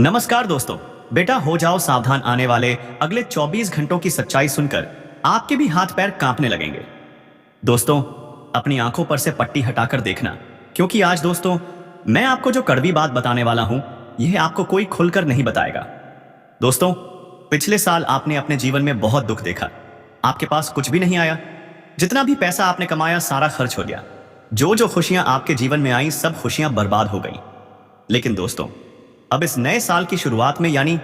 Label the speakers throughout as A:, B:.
A: नमस्कार दोस्तों। बेटा हो जाओ सावधान, आने वाले अगले 24 घंटों की सच्चाई सुनकर आपके भी हाथ पैर कांपने लगेंगे। दोस्तों, अपनी आंखों पर से पट्टी हटाकर देखना, क्योंकि आज दोस्तों मैं आपको जो कड़वी बात बताने वाला हूं, यह आपको कोई खुलकर नहीं बताएगा। दोस्तों, पिछले साल आपने अपने जीवन में बहुत दुख देखा। आपके पास कुछ भी नहीं आया। जितना भी पैसा आपने कमाया सारा खर्च हो गया। जो जो खुशियां आपके जीवन में आई सब खुशियां बर्बाद हो गई। लेकिन दोस्तों, अब इस नए साल की शुरुआत में यानी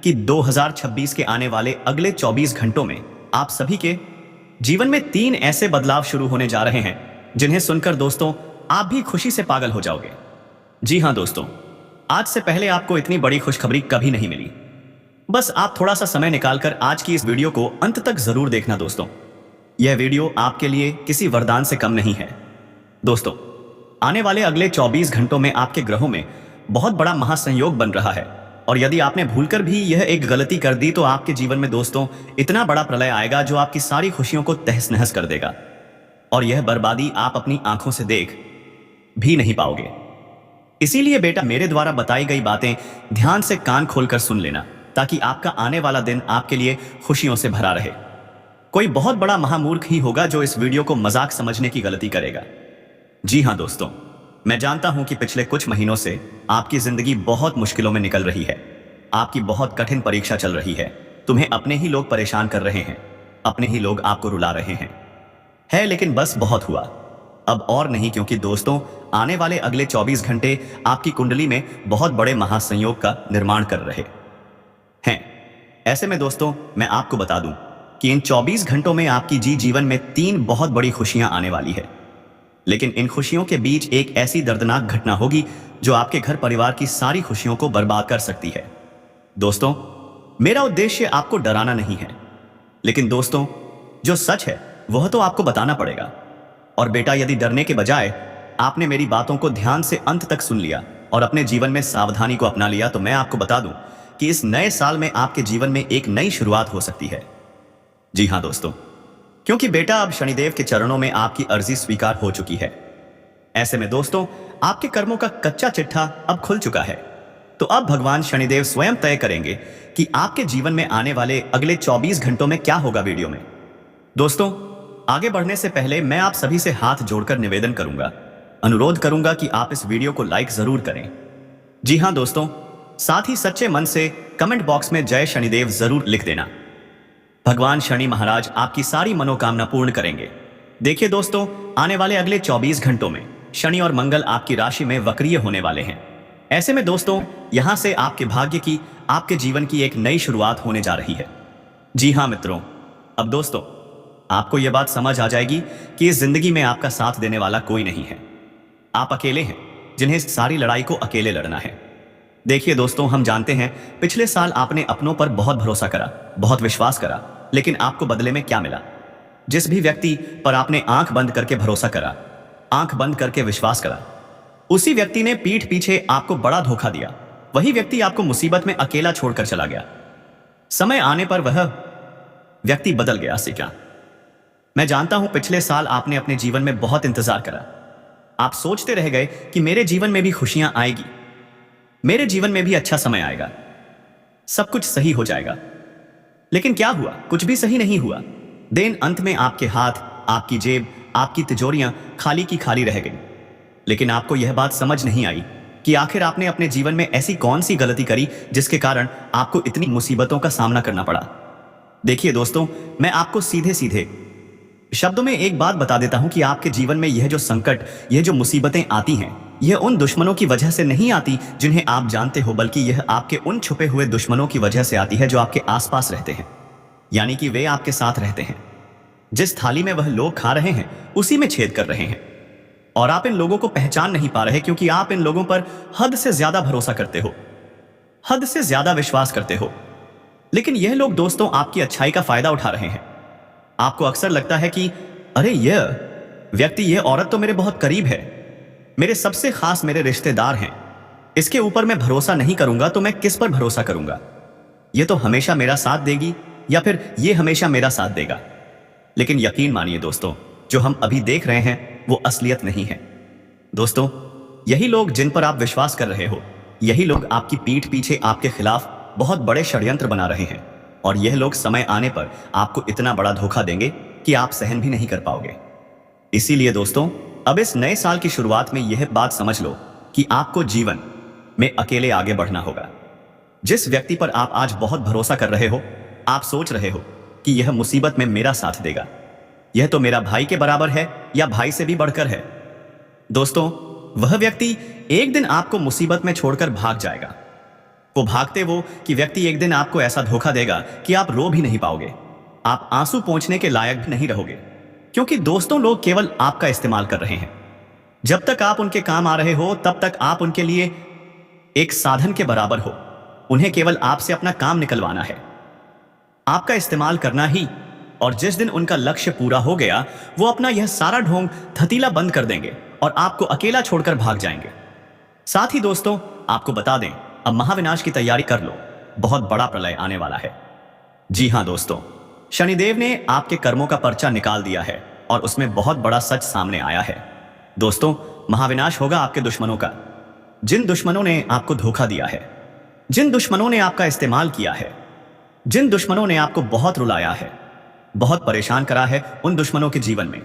A: कि 2026 के आने वाले अगले 24 घंटों में आप सभी के जीवन में 3 ऐसे बदलाव शुरू होने जा रहे हैं जिन्हें सुनकर दोस्तों आप भी खुशी से पागल हो जाओगे। जी हां दोस्तों, आज से पहले आपको इतनी बड़ी खुशखबरी कभी नहीं मिली। बस आप थोड़ा सा समय निकालकर आज की इस वीडियो को अंत तक जरूर देखना। दोस्तों, यह वीडियो आपके लिए किसी वरदान से कम नहीं है। दोस्तों, आने वाले अगले 24 घंटों में आपके ग्रहों में बहुत बड़ा महासंयोग बन रहा है, और यदि आपने भूलकर भी यह एक गलती कर दी तो आपके जीवन में दोस्तों इतना बड़ा प्रलय आएगा जो आपकी सारी खुशियों को तहस नहस कर देगा, और यह बर्बादी आप अपनी आंखों से देख भी नहीं पाओगे। इसीलिए बेटा, मेरे द्वारा बताई गई बातें ध्यान से कान खोलकर सुन लेना, ताकि आपका आने वाला दिन आपके लिए खुशियों से भरा रहे। कोई बहुत बड़ा महामूर्ख ही होगा जो इस वीडियो को मजाक समझने की गलती करेगा। जी हां दोस्तों, मैं जानता हूं कि पिछले कुछ महीनों से आपकी जिंदगी बहुत मुश्किलों में निकल रही है। आपकी बहुत कठिन परीक्षा चल रही है। तुम्हें अपने ही लोग परेशान कर रहे हैं, अपने ही लोग आपको रुला रहे हैं। लेकिन बस बहुत हुआ, अब और नहीं, क्योंकि दोस्तों आने वाले अगले 24 घंटे आपकी कुंडली में बहुत बड़े महासंयोग का निर्माण कर रहे हैं। ऐसे में दोस्तों मैं आपको बता दूं कि इन 24 घंटों में आपकी जीवन में 3 बहुत बड़ी खुशियां आने वाली है। लेकिन इन खुशियों के बीच एक ऐसी दर्दनाक घटना होगी जो आपके घर परिवार की सारी खुशियों को बर्बाद कर सकती है। दोस्तों, मेरा उद्देश्य आपको डराना नहीं है, लेकिन दोस्तों जो सच है वह तो आपको बताना पड़ेगा। और बेटा, यदि डरने के बजाय आपने मेरी बातों को ध्यान से अंत तक सुन लिया और अपने जीवन में सावधानी को अपना लिया, तो मैं आपको बता दूं कि इस नए साल में आपके जीवन में एक नई शुरुआत हो सकती है। जी हां दोस्तों, क्योंकि बेटा अब शनिदेव के चरणों में आपकी अर्जी स्वीकार हो चुकी है। ऐसे में दोस्तों आपके कर्मों का कच्चा चिट्ठा अब खुल चुका है। तो अब भगवान शनिदेव स्वयं तय करेंगे कि आपके जीवन में आने वाले अगले 24 घंटों में क्या होगा। वीडियो में दोस्तों आगे बढ़ने से पहले मैं आप सभी से हाथ जोड़कर निवेदन करूंगा, अनुरोध करूंगा कि आप इस वीडियो को लाइक जरूर करें। जी हां दोस्तों, साथ ही सच्चे मन से कमेंट बॉक्स में जय शनिदेव जरूर लिख देना। भगवान शनि महाराज आपकी सारी मनोकामना पूर्ण करेंगे। देखिए दोस्तों, आने वाले अगले 24 घंटों में शनि और मंगल आपकी राशि में वक्रीय होने वाले हैं। ऐसे में दोस्तों यहां से आपके भाग्य की, आपके जीवन की एक नई शुरुआत होने जा रही है। जी हां मित्रों, अब दोस्तों आपको यह बात समझ आ जाएगी कि इस जिंदगी में आपका साथ देने वाला कोई नहीं है। आप अकेले हैं जिन्हें इस सारी लड़ाई को अकेले लड़ना है। देखिए दोस्तों, हम जानते हैं पिछले साल आपने अपनों पर बहुत भरोसा करा, बहुत विश्वास करा, लेकिन आपको बदले में क्या मिला? जिस भी व्यक्ति पर आपने आंख बंद करके भरोसा करा, आंख बंद करके विश्वास करा, उसी व्यक्ति ने पीठ पीछे आपको बड़ा धोखा दिया। वही व्यक्ति आपको मुसीबत में अकेला छोड़कर चला गया। समय आने पर वह व्यक्ति बदल गया। से क्या? मैं जानता हूं पिछले साल आपने अपने जीवन में बहुत इंतजार करा। आप सोचते रह गए कि मेरे जीवन में भी खुशियां आएगी, मेरे जीवन में भी अच्छा समय आएगा, सब कुछ सही हो जाएगा। लेकिन क्या हुआ? कुछ भी सही नहीं हुआ। दिन अंत में आपके हाथ, आपकी जेब, आपकी तिजोरियां खाली की खाली रह गई। लेकिन आपको यह बात समझ नहीं आई कि आखिर आपने अपने जीवन में ऐसी कौन सी गलती करी जिसके कारण आपको इतनी मुसीबतों का सामना करना पड़ा। देखिए दोस्तों, मैं आपको सीधे सीधे शब्दों में एक बात बता देता हूं कि आपके जीवन में यह जो संकट, यह जो मुसीबतें आती हैं, यह उन दुश्मनों की वजह से नहीं आती जिन्हें आप जानते हो, बल्कि यह आपके उन छुपे हुए दुश्मनों की वजह से आती है जो आपके आसपास रहते हैं। यानी कि वे आपके साथ रहते हैं। जिस थाली में वह लोग खा रहे हैं उसी में छेद कर रहे हैं, और आप इन लोगों को पहचान नहीं पा रहे, क्योंकि आप इन लोगों पर हद से ज्यादा भरोसा करते हो, हद से ज्यादा विश्वास करते हो। लेकिन यह लोग दोस्तों आपकी अच्छाई का फायदा उठा रहे हैं। आपको अक्सर लगता है कि अरे यह व्यक्ति, यह औरत तो मेरे बहुत करीब है, मेरे सबसे खास मेरे रिश्तेदार हैं, इसके ऊपर मैं भरोसा नहीं करूंगा तो मैं किस पर भरोसा करूंगा? यह तो हमेशा मेरा साथ देगी, या फिर यह हमेशा मेरा साथ देगा। लेकिन यकीन मानिए दोस्तों, जो हम अभी देख रहे हैं वो असलियत नहीं है। दोस्तों, यही लोग जिन पर आप विश्वास कर रहे हो, यही लोग आपकी पीठ पीछे आपके खिलाफ बहुत बड़े षड्यंत्र बना रहे हैं और यह लोग समय आने पर आपको इतना बड़ा धोखा देंगे कि आप सहन भी नहीं कर पाओगे। इसीलिए दोस्तों, अब इस नए साल की शुरुआत में यह बात समझ लो कि आपको जीवन में अकेले आगे बढ़ना होगा। जिस व्यक्ति पर आप आज बहुत भरोसा कर रहे हो, आप सोच रहे हो कि यह मुसीबत में मेरा साथ देगा, यह तो मेरा भाई के बराबर है या भाई से भी बढ़कर है। दोस्तों, वह व्यक्ति एक दिन आपको मुसीबत में छोड़कर भाग जाएगा। वो भागते वो कि व्यक्ति एक दिन आपको ऐसा धोखा देगा कि आप रो भी नहीं पाओगे, आप आंसू पोंछने के लायक भी नहीं रहोगे, क्योंकि दोस्तों लोग केवल आपका इस्तेमाल कर रहे हैं। जब तक आप उनके काम आ रहे हो तब तक आप उनके लिए एक साधन के बराबर हो। उन्हें केवल आपसे अपना काम निकलवाना है, आपका इस्तेमाल करना ही। और जिस दिन उनका लक्ष्य पूरा हो गया, वो अपना यह सारा ढोंग थतीला बंद कर देंगे और आपको अकेला छोड़कर भाग जाएंगे। साथ ही दोस्तों, आपको बता दें, अब महाविनाश की तैयारी कर लो, बहुत बड़ा प्रलय आने वाला है। जी हां दोस्तों, शनिदेव ने आपके कर्मों का पर्चा निकाल दिया है और उसमें बहुत बड़ा सच सामने आया है। दोस्तों, महाविनाश होगा आपके दुश्मनों का, जिन दुश्मनों ने आपको धोखा दिया है, जिन दुश्मनों ने आपका इस्तेमाल किया है, जिन दुश्मनों ने आपको बहुत रुलाया है, बहुत परेशान करा है, उन दुश्मनों के जीवन में।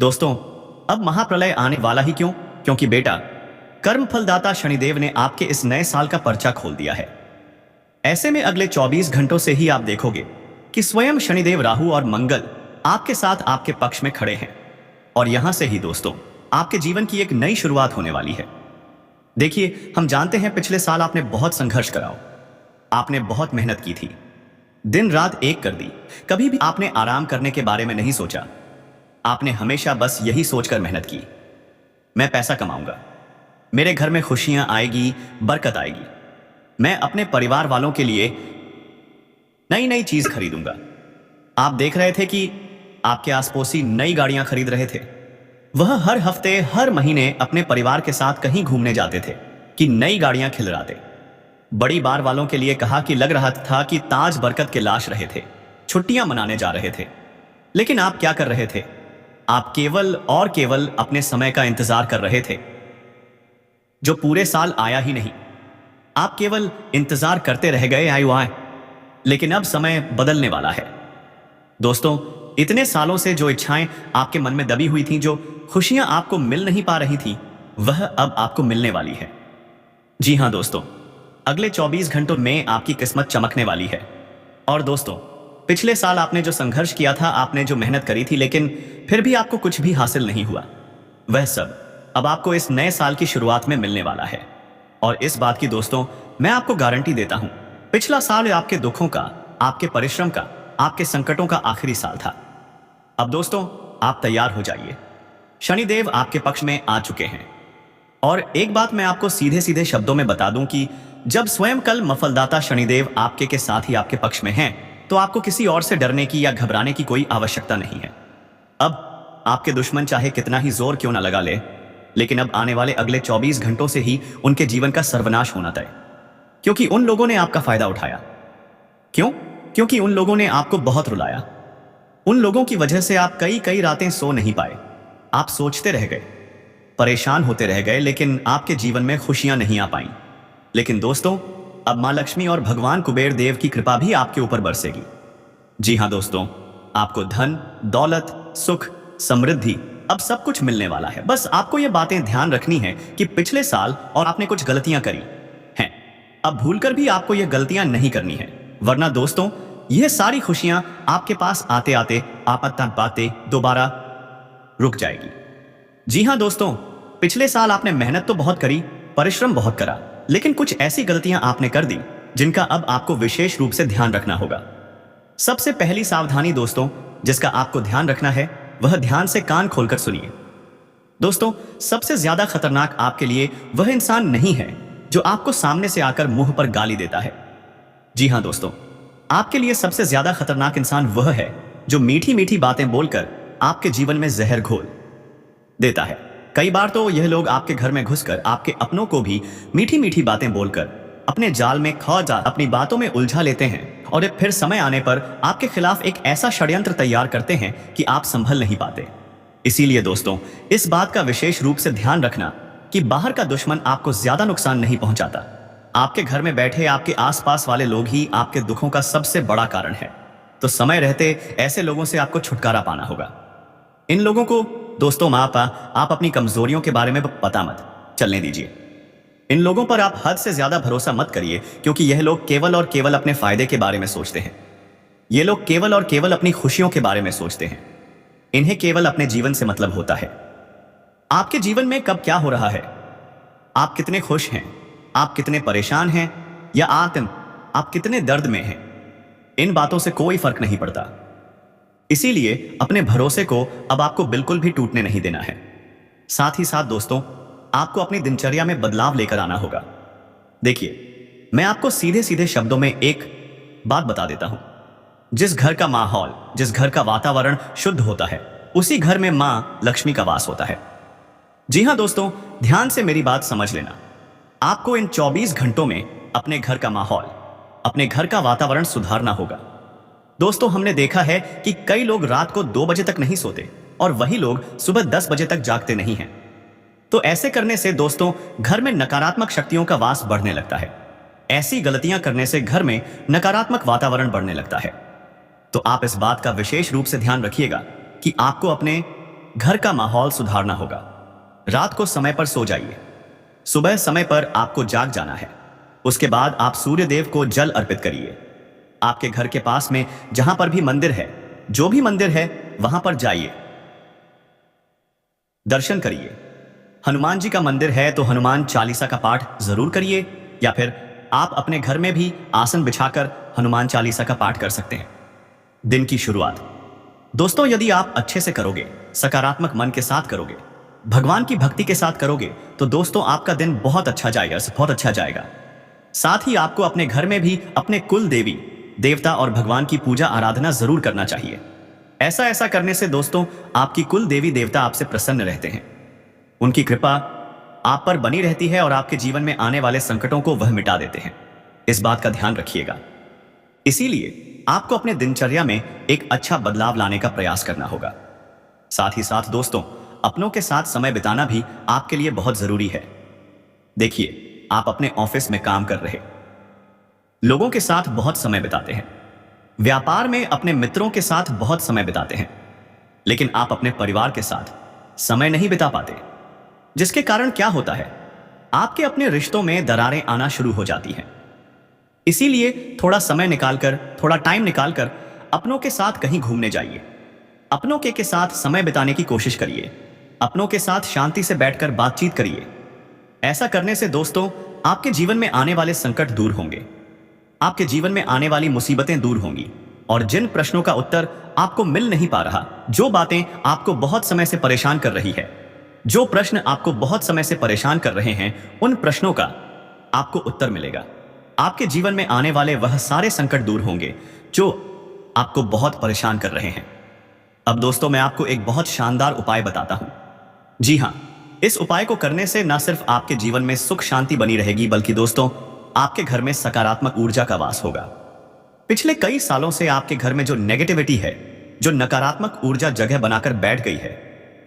A: दोस्तों, अब महाप्रलय आने वाला ही क्यों? क्योंकि बेटा, कर्म फलदाता शनिदेव ने आपके इस नए साल का पर्चा खोल दिया है। ऐसे में अगले 24 घंटों से ही आप देखोगे कि स्वयं शनिदेव, राहु और मंगल आपके साथ आपके पक्ष में खड़े हैं। और यहां से ही दोस्तों, आपके जीवन की एक नई शुरुआत होने वाली है। देखिए, हम जानते हैं पिछले साल आपने बहुत संघर्ष करा, आपने बहुत मेहनत की थी, दिन रात एक कर दी, कभी भी आपने आराम करने के बारे में नहीं सोचा। आपने हमेशा बस यही सोचकर मेहनत की, मैं पैसा कमाऊंगा, मेरे घर में खुशियां आएगी, बरकत आएगी, मैं अपने परिवार वालों के लिए नई नई चीज खरीदूंगा। आप देख रहे थे कि आपके आस पड़ोसी नई गाड़ियां खरीद रहे थे। वह हर हफ्ते, हर महीने अपने परिवार के साथ कहीं घूमने जाते थे कि नई गाड़ियां खिलराते। बड़ी बार वालों के लिए कहा कि लग रहा था कि ताज बरकत के लाश रहे थे, छुट्टियां मनाने जा रहे थे। लेकिन आप क्या कर रहे थे? आप केवल और केवल अपने समय का इंतजार कर रहे थे, जो पूरे साल आया ही नहीं। आप केवल इंतजार करते रह गए, आयु आए। लेकिन अब समय बदलने वाला है। दोस्तों, इतने सालों से जो इच्छाएं आपके मन में दबी हुई थीं, जो खुशियां आपको मिल नहीं पा रही थी, वह अब आपको मिलने वाली है। जी हां दोस्तों, अगले 24 घंटों में आपकी किस्मत चमकने वाली है। और दोस्तों, पिछले साल आपने जो संघर्ष किया था, आपने जो मेहनत करी थी, लेकिन फिर भी आपको कुछ भी हासिल नहीं हुआ, वह सब अब आपको इस नए साल की शुरुआत में मिलने वाला है। और इस बात की दोस्तों, मैं आपको गारंटी देता हूं, पिछला साल आपके दुखों का, आपके परिश्रम का, आपके संकटों का आखिरी साल था। अब दोस्तों, आप तैयार हो जाइए, शनिदेव आपके पक्ष में आ चुके हैं। और एक बात मैं आपको सीधे सीधे शब्दों में बता दूं कि जब स्वयं कल मफलदाता शनिदेव आपके के साथ ही आपके पक्ष में हैं, तो आपको किसी और से डरने की या घबराने की कोई आवश्यकता नहीं है। अब आपके दुश्मन चाहे कितना ही जोर क्यों ना लगा ले, लेकिन अब आने वाले अगले 24 घंटों से ही उनके जीवन का सर्वनाश होना तय, क्योंकि उन लोगों ने आपका फायदा उठाया। क्यों? क्योंकि उन लोगों ने आपको बहुत रुलाया। उन लोगों की वजह से आप कई कई रातें सो नहीं पाए। आप सोचते रह गए, परेशान होते रह गए, लेकिन आपके जीवन में खुशियां नहीं आ पाई। लेकिन दोस्तों, अब मां लक्ष्मी और भगवान कुबेर देव की कृपा भी आपके ऊपर बरसेगी। जी हां दोस्तों, आपको धन, दौलत, सुख, समृद्धि, अब सब कुछ मिलने वाला है। बस आपको ये बातें ध्यान रखनी है कि पिछले साल और आपने कुछ गलतियां करी हैं, अब भूलकर भी आपको ये गलतियां नहीं करनी है, वरना दोस्तों, यह सारी खुशियां आपके पास आते आते आपत्ता बातें दोबारा रुक जाएगी। जी हां दोस्तों, पिछले साल आपने मेहनत तो बहुत करी, परिश्रम बहुत करा, लेकिन कुछ ऐसी गलतियां आपने कर दी जिनका अब आपको विशेष रूप से ध्यान रखना होगा। सबसे पहली सावधानी दोस्तों, जिसका आपको ध्यान रखना है, वह ध्यान से कान खोलकर सुनिए। दोस्तों, सबसे ज्यादा खतरनाक आपके लिए वह इंसान नहीं है जो आपको सामने से आकर मुंह पर गाली देता है। जी हां दोस्तों, आपके लिए सबसे ज्यादा खतरनाक इंसान वह है जो मीठी मीठी बातें बोलकर आपके जीवन में जहर घोल देता है। कई बार तो यह लोग आपके घर में घुसकर आपके अपनों को भी मीठी मीठी बातें बोलकर अपने जाल में अपनी बातों में उलझा लेते हैं और फिर समय आने पर आपके खिलाफ एक ऐसा षड्यंत्र तैयार करते हैं कि आप संभल नहीं पाते। इसीलिए दोस्तों, इस बात का विशेष रूप से ध्यान रखना कि बाहर का दुश्मन आपको ज्यादा नुकसान नहीं पहुंचाता। आपके घर में बैठे आपके आसपास वाले लोग ही आपके दुखों का सबसे बड़ा कारण है। तो समय रहते ऐसे लोगों से आपको छुटकारा पाना होगा। इन लोगों को दोस्तों आप अपनी कमजोरियों के बारे में पता मत चलने दीजिए। इन लोगों पर आप हद से ज्यादा भरोसा मत करिए, क्योंकि यह लोग केवल और केवल अपने फायदे के बारे में सोचते हैं। ये लोग केवल और केवल अपनी खुशियों के बारे में सोचते हैं। इन्हें केवल अपने जीवन से मतलब होता है। आपके जीवन में कब क्या हो रहा है, आप कितने खुश हैं, आप कितने परेशान हैं, या आप कितने दर्द में हैं, इन बातों से कोई फर्क नहीं पड़ता। इसीलिए अपने भरोसे को अब आपको बिल्कुल भी टूटने नहीं देना है। साथ ही साथ दोस्तों, आपको अपनी दिनचर्या में बदलाव लेकर आना होगा। देखिए, मैं आपको सीधे सीधे शब्दों में एक बात बता देता हूं। जिस घर का माहौल, जिस घर का वातावरण शुद्ध होता है, उसी घर में मां लक्ष्मी का वास होता है। जी हां दोस्तों, ध्यान से मेरी बात समझ लेना। आपको इन 24 घंटों में अपने घर का माहौल, अपने घर का वातावरण सुधारना होगा। दोस्तों, हमने देखा है कि कई लोग रात को 2 बजे तक नहीं सोते और वही लोग सुबह 10 बजे तक जागते नहीं हैं। तो ऐसे करने से दोस्तों, घर में नकारात्मक शक्तियों का वास बढ़ने लगता है। ऐसी गलतियां करने से घर में नकारात्मक वातावरण बढ़ने लगता है। तो आप इस बात का विशेष रूप से ध्यान रखिएगा कि आपको अपने घर का माहौल सुधारना होगा। रात को समय पर सो जाइए, सुबह समय पर आपको जाग जाना है। उसके बाद आप सूर्य देव को जल अर्पित करिए। आपके घर के पास में जहां पर भी मंदिर है, जो भी मंदिर है, वहां पर जाइए, दर्शन करिए। हनुमान जी का मंदिर है तो हनुमान चालीसा का पाठ जरूर करिए, या फिर आप अपने घर में भी आसन बिछाकर हनुमान चालीसा का पाठ कर सकते हैं। दिन की शुरुआत दोस्तों, यदि आप अच्छे से करोगे, सकारात्मक मन के साथ करोगे, भगवान की भक्ति के साथ करोगे, तो दोस्तों आपका दिन बहुत अच्छा जाएगा, बहुत अच्छा जाएगा। साथ ही आपको अपने घर में भी अपने कुल देवी देवता और भगवान की पूजा आराधना जरूर करना चाहिए। ऐसा करने से दोस्तों, आपकी कुल देवी देवता आपसे प्रसन्न रहते हैं। उनकी कृपा आप पर बनी रहती है और आपके जीवन में आने वाले संकटों को वह मिटा देते हैं। इस बात का ध्यान रखिएगा। इसीलिए आपको अपने दिनचर्या में एक अच्छा बदलाव लाने का प्रयास करना होगा। साथ ही साथ दोस्तों, अपनों के साथ समय बिताना भी आपके लिए बहुत जरूरी है। देखिए, आप अपने ऑफिस में काम कर रहे लोगों के साथ बहुत समय बिताते हैं, व्यापार में अपने मित्रों के साथ बहुत समय बिताते हैं, लेकिन आप अपने परिवार के साथ समय नहीं बिता पाते। जिसके कारण क्या होता है, आपके अपने रिश्तों में दरारें आना शुरू हो जाती हैं। इसीलिए थोड़ा समय निकालकर, थोड़ा टाइम निकालकर अपनों के साथ कहीं घूमने जाइए। अपनों के साथ समय बिताने की कोशिश करिए। अपनों के साथ शांति से बैठकर बातचीत करिए। ऐसा करने से दोस्तों, आपके जीवन में आने वाले संकट दूर होंगे, आपके जीवन में आने वाली मुसीबतें दूर होंगी, और जिन प्रश्नों का उत्तर आपको मिल नहीं पा रहा, जो बातें आपको बहुत समय से परेशान कर रही है, जो प्रश्न आपको बहुत समय से परेशान कर रहे हैं, उन प्रश्नों का आपको उत्तर मिलेगा। आपके जीवन में आने वाले वह सारे संकट दूर होंगे जो आपको बहुत परेशान कर रहे हैं। अब दोस्तों, मैं आपको एक बहुत शानदार उपाय बताता हूं। जी हां, इस उपाय को करने से न सिर्फ आपके जीवन में सुख शांति बनी रहेगी, बल्कि दोस्तों, आपके घर में सकारात्मक ऊर्जा का वास होगा। पिछले कई सालों से आपके घर में जो नेगेटिविटी है, जो नकारात्मक ऊर्जा जगह बनाकर बैठ गई है,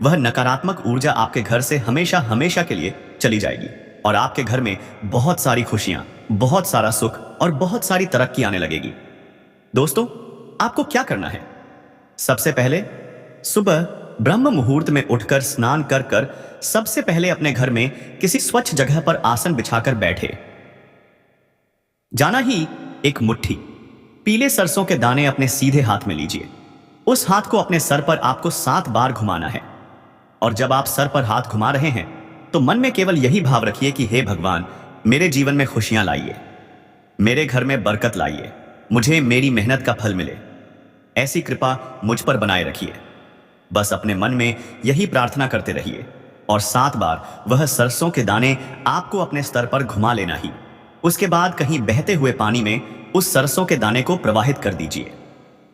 A: वह नकारात्मक ऊर्जा आपके घर से हमेशा हमेशा के लिए चली जाएगी और आपके घर में बहुत सारी खुशियां, बहुत सारा सुख और बहुत सारी तरक्की आने लगेगी। दोस्तों, आपको क्या करना है? सबसे पहले सुबह ब्रह्म मुहूर्त में उठकर स्नान कर सबसे पहले अपने घर में किसी स्वच्छ जगह पर आसन बिछाकर बैठे। जाना ही एक मुट्ठी पीले सरसों के दाने अपने सीधे हाथ में लीजिए। उस हाथ को अपने सर पर आपको 7 बार घुमाना है, और जब आप सर पर हाथ घुमा रहे हैं तो मन में केवल यही भाव रखिए कि हे भगवान, मेरे जीवन में खुशियां लाइए, मेरे घर में बरकत लाइए, मुझे मेरी मेहनत का फल मिले, ऐसी कृपा मुझ पर बनाए रखिए। बस अपने मन में यही प्रार्थना करते रहिए और 7 बार वह सरसों के दाने आपको अपने स्तर पर घुमा लेना ही। उसके बाद कहीं बहते हुए पानी में उस सरसों के दाने को प्रवाहित कर दीजिए।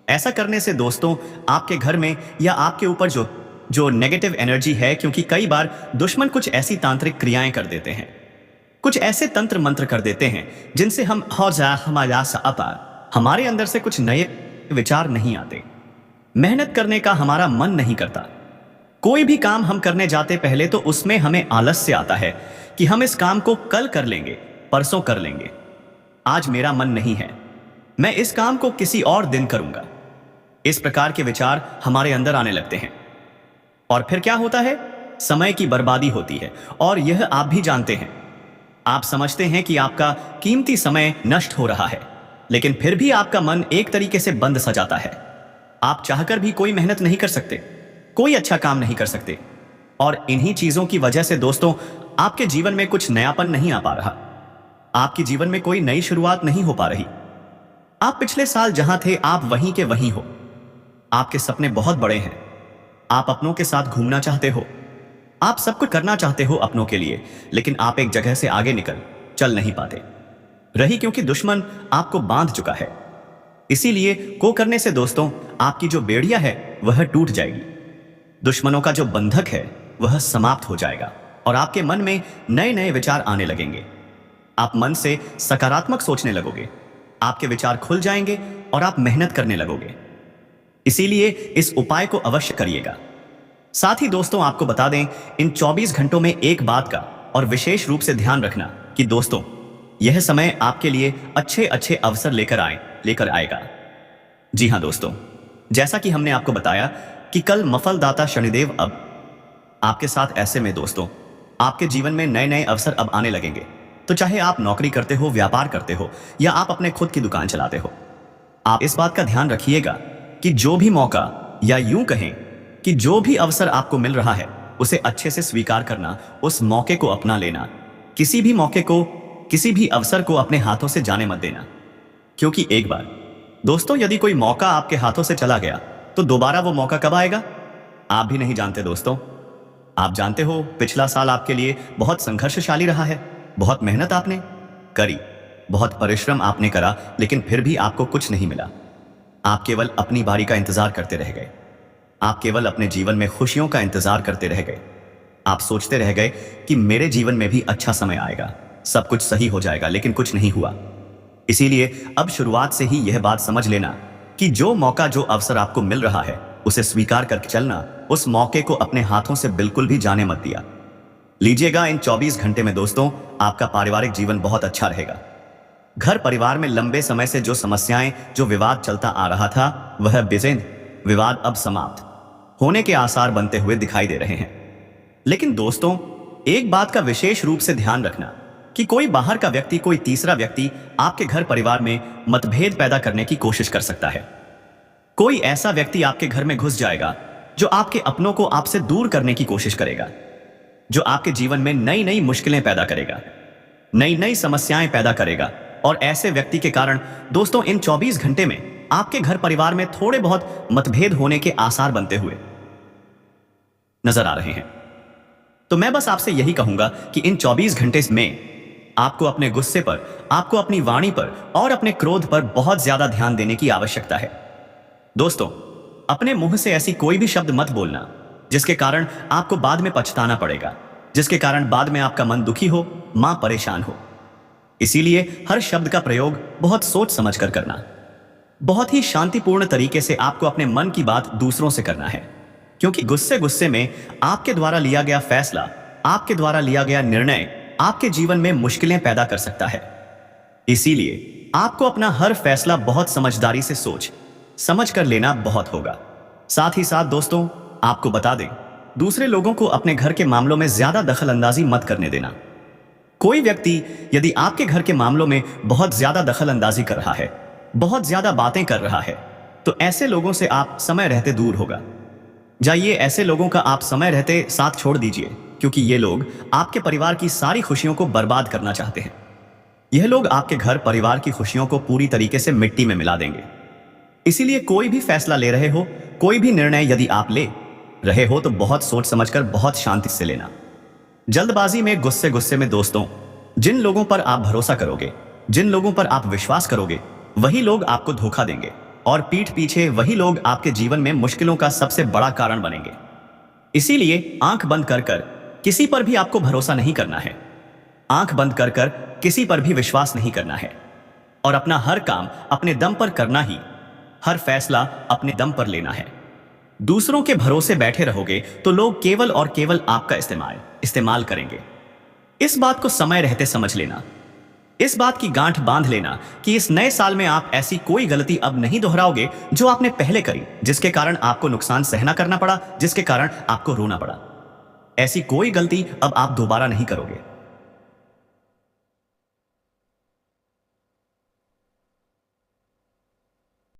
A: ऐसा करने से दोस्तों, आपके घर में या आपके ऊपर जो नेगेटिव एनर्जी है, क्योंकि कई बार दुश्मन कुछ ऐसी तांत्रिक क्रियाएं कर देते हैं, कुछ ऐसे तंत्र मंत्र कर देते हैं जिनसे हमारे अंदर से कुछ नए विचार नहीं आते, मेहनत करने का हमारा मन नहीं करता। कोई भी काम हम करने जाते पहले तो उसमें हमें आलस्य आता है कि हम इस काम को कल कर लेंगे, परसों कर लेंगे, आज मेरा मन नहीं है, मैं इस काम को किसी और दिन करूंगा। इस प्रकार के विचार हमारे अंदर आने लगते हैं और फिर क्या होता है, समय की बर्बादी होती है। और यह आप भी जानते हैं। आप समझते हैं कि आपका कीमती समय नष्ट हो रहा है, लेकिन फिर भी आपका मन एक तरीके से बंद सा जाता है। आप चाहकर भी कोई मेहनत नहीं कर सकते, कोई अच्छा काम नहीं कर सकते। और इन्हीं चीजों की वजह से दोस्तों, आपके जीवन में कुछ नयापन नहीं आ पा रहा, आपके जीवन में कोई नई शुरुआत नहीं हो पा रही। आप पिछले साल जहां थे आप वहीं के वहीं हो। आपके सपने बहुत बड़े हैं, आप अपनों के साथ घूमना चाहते हो, आप सब कुछ करना चाहते हो अपनों के लिए, लेकिन आप एक जगह से आगे निकल चल नहीं पाते, रही क्योंकि दुश्मन आपको बांध चुका है। इसीलिए को करने से दोस्तों, आपकी जो बेड़िया है वह टूट जाएगी, दुश्मनों का जो बंधक है वह समाप्त हो जाएगा और आपके मन में नए नए विचार आने लगेंगे। आप मन से सकारात्मक सोचने लगोगे, आपके विचार खुल जाएंगे और आप मेहनत करने लगोगे। इसीलिए इस उपाय को अवश्य करिएगा। साथ ही दोस्तों, आपको बता दें, इन 24 घंटों में एक बात का और विशेष रूप से ध्यान रखना कि दोस्तों, यह समय आपके लिए अच्छे अच्छे अवसर लेकर आएगा। जी हां दोस्तों, जैसा कि हमने आपको बताया कि कल मफलदाता शनिदेव अब आपके साथ, ऐसे में दोस्तों आपके जीवन में नए नए अवसर अब आने लगेंगे। तो चाहे आप नौकरी करते हो, व्यापार करते हो या आप अपने खुद की दुकान चलाते हो, आप इस बात का ध्यान रखिएगा कि जो भी मौका या यूं कहें कि जो भी अवसर आपको मिल रहा है उसे अच्छे से स्वीकार करना, उस मौके को अपना लेना। किसी भी मौके को, किसी भी अवसर को अपने हाथों से जाने मत देना, क्योंकि एक बार दोस्तों यदि कोई मौका आपके हाथों से चला गया तो दोबारा वो मौका कब आएगा आप भी नहीं जानते दोस्तों। आप जानते हो, पिछला साल आपके लिए बहुत संघर्षशाली रहा है, बहुत मेहनत आपने करी, बहुत परिश्रम आपने करा, लेकिन फिर भी आपको कुछ नहीं मिला। आप केवल अपनी बारी का इंतजार करते रह गए, आप केवल अपने जीवन में खुशियों का इंतजार करते रह गए। आप सोचते रह गए कि मेरे जीवन में भी अच्छा समय आएगा, सब कुछ सही हो जाएगा, लेकिन कुछ नहीं हुआ। इसीलिए अब शुरुआत से ही यह बात समझ लेना कि जो मौका, जो अवसर आपको मिल रहा है उसे स्वीकार करके चलना, उस मौके को अपने हाथों से बिल्कुल भी जाने मत दिया लीजिएगा। इन 24 घंटे में दोस्तों आपका पारिवारिक जीवन बहुत अच्छा रहेगा। घर परिवार में लंबे समय से जो समस्याएं, जो विवाद चलता आ रहा था, वह बेजेंद विवाद अब समाप्त होने के आसार बनते हुए दिखाई दे रहे हैं। लेकिन दोस्तों, एक बात का विशेष रूप से ध्यान रखना कि कोई बाहर का व्यक्ति, कोई तीसरा व्यक्ति आपके घर परिवार में मतभेद पैदा करने की कोशिश कर सकता है। कोई ऐसा व्यक्ति आपके घर में घुस जाएगा जो आपके अपनों को आपसे दूर करने की कोशिश करेगा, जो आपके जीवन में नई नई मुश्किलें पैदा करेगा, नई नई समस्याएं पैदा करेगा। और ऐसे व्यक्ति के कारण दोस्तों इन 24 घंटे में आपके घर परिवार में थोड़े बहुत मतभेद होने के आसार बनते हुए नजर आ रहे हैं। तो मैं बस आपसे यही कहूंगा कि इन 24 घंटे में आपको अपने गुस्से पर, आपको अपनी वाणी पर और अपने क्रोध पर बहुत ज्यादा ध्यान देने की आवश्यकता है। दोस्तों, अपने मुंह से ऐसी कोई भी शब्द मत बोलना जिसके कारण आपको बाद में पछताना पड़ेगा, जिसके कारण बाद में आपका मन दुखी हो, मां परेशान हो। इसीलिए हर शब्द का प्रयोग बहुत सोच समझ कर करना, बहुत ही शांतिपूर्ण तरीके से आपको अपने मन की बात दूसरों से करना है, क्योंकि गुस्से में आपके द्वारा लिया गया फैसला, आपके द्वारा लिया गया निर्णय आपके जीवन में मुश्किलें पैदा कर सकता है। इसीलिए आपको अपना हर फैसला बहुत समझदारी से सोच समझ कर लेना बहुत होगा। साथ ही साथ दोस्तों, आपको बता दें, दूसरे लोगों को अपने घर के मामलों में ज्यादा दखल अंदाजी मत करने देना। कोई व्यक्ति यदि आपके घर के मामलों में बहुत ज्यादा दखल अंदाजी कर रहा है, बहुत ज्यादा बातें कर रहा है, तो ऐसे लोगों से आप समय रहते दूर होगा जाइए। ऐसे लोगों का आप समय रहते साथ छोड़ दीजिए, क्योंकि ये लोग आपके परिवार की सारी खुशियों को बर्बाद करना चाहते हैं। यह लोग आपके घर परिवार की खुशियों को पूरी तरीके से मिट्टी में मिला देंगे। इसीलिए कोई भी फैसला ले रहे हो, कोई भी निर्णय यदि आप ले रहे हो, तो बहुत सोच समझकर, बहुत शांति से लेना। जल्दबाजी में, गुस्से में दोस्तों, जिन लोगों पर आप भरोसा करोगे, जिन लोगों पर आप विश्वास करोगे, वही लोग आपको धोखा देंगे और पीठ पीछे वही लोग आपके जीवन में मुश्किलों का सबसे बड़ा कारण बनेंगे। इसीलिए आंख बंद कर कर किसी पर भी आपको भरोसा नहीं करना है, आंख बंद कर कर किसी पर भी विश्वास नहीं करना है, और अपना हर काम अपने दम पर करना ही, हर फैसला अपने दम पर लेना है। दूसरों के भरोसे बैठे रहोगे तो लोग केवल और केवल आपका इस्तेमाल करेंगे। इस बात को समय रहते समझ लेना। इस बात की गांठ बांध लेना कि इस नए साल में आप ऐसी कोई गलती अब नहीं दोहराओगे जो आपने पहले करी, जिसके कारण आपको नुकसान सहना करना पड़ा, जिसके कारण आपको रोना पड़ा। ऐसी कोई गलती अब आप दोबारा नहीं करोगे।